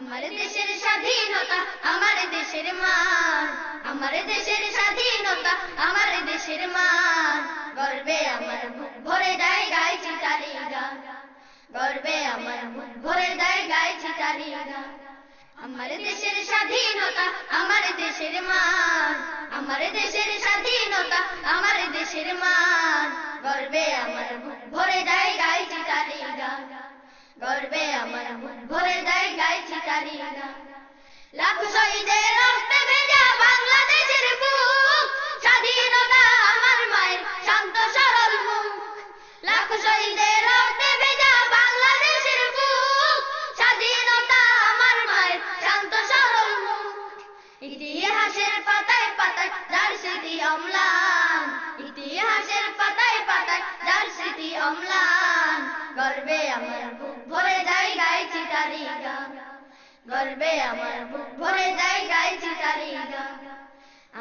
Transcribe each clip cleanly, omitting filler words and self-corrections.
আমার দেশের স্বাধীনতা আমার দেশের মান, আমার দেশের স্বাধীনতা আমার দেশের মান, গর্বে আমার বুক ভরে যায় গাইছি তারি গান, গর্বে আমার বুক ভরে যায় গাইছি তারি গান। আমার দেশের স্বাধীনতা আমার দেশের মান, আমার দেশের স্বাধীনতা আমার দেশের মান, গর্বে আমার বুক ভরে যায় গাইছি তারি গান, গর্বে আমার বুক ভরে যায় গাইছি তারি গান। লাখ শহীদের রক্তে ভেজা বাংলাদেশের বুক, স্বাধীনতা আমার মায়ের শান্ত সরল মুখ। লাখ শহীদের রক্তে ভেজা বাংলাদেশের বুক, স্বাধীনতা আমার মায়ের শান্ত সরল মুখ। ইতিহাসের পাতায় পাতায় যার স্মৃতি অম্লান, ইতিহাসের পাতায় পাতায় যার স্মৃতি অম্লান, গর্বে আমার বুক ভরে যায় গাইছি তারি গান, গর্বে আমার বুক ভরে যায় গাইছি তারি গান।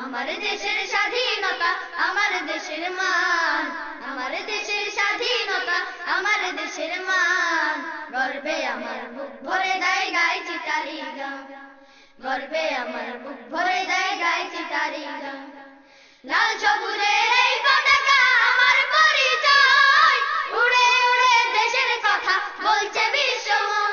আমার দেশের স্বাধীনতা আমার দেশের মান, আমার দেশের স্বাধীনতা আমার দেশের মান, গর্বে আমার বুক ভরে যায় গাইছি তারি গান, গর্বে আমার বুক ভরে যায় গাইছি তারি গান। লাল সবুজের এই পতাকা আমার পরিচয়, উড়ে উড়ে দেশের কথা বলছে বিশ্বমন।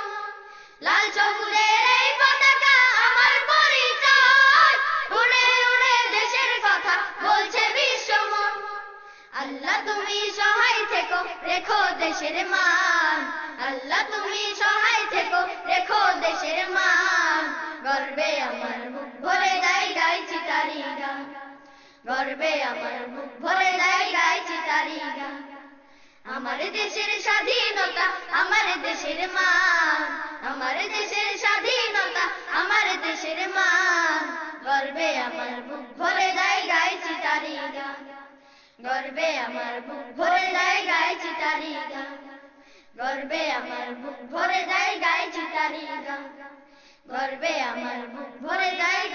লাল সবুজের এই পতাকা আমার পরিচয়, উড়ে উড়ে দেশের কথা বলছে বিশ্বমন। আল্লাহ তুমি সহায় থেকো রেখো দেশের মান, আল্লাহ তুমি সহায় থেকো রেখো দেশের মান, গর্বে আমার বুক ভরে যায় গাইছি তারি গান, গর্বে আমার বুক ভরে যায় গাইছি তারি গান। আমার দেশের স্বাধীনতা আমার দেশের মান, আমার দেশের স্বাধীনতা আমার দেশের মান, গর্বে আমার বুক ভরে যায় গাইছি তারি গান, গর্বে আমার বুক ভরে যায় গাইছি তারি গান, গর্বে আমার বুক ভরে যায় গাইছি তারি গান, গর্বে আমার বুক ভরে যায়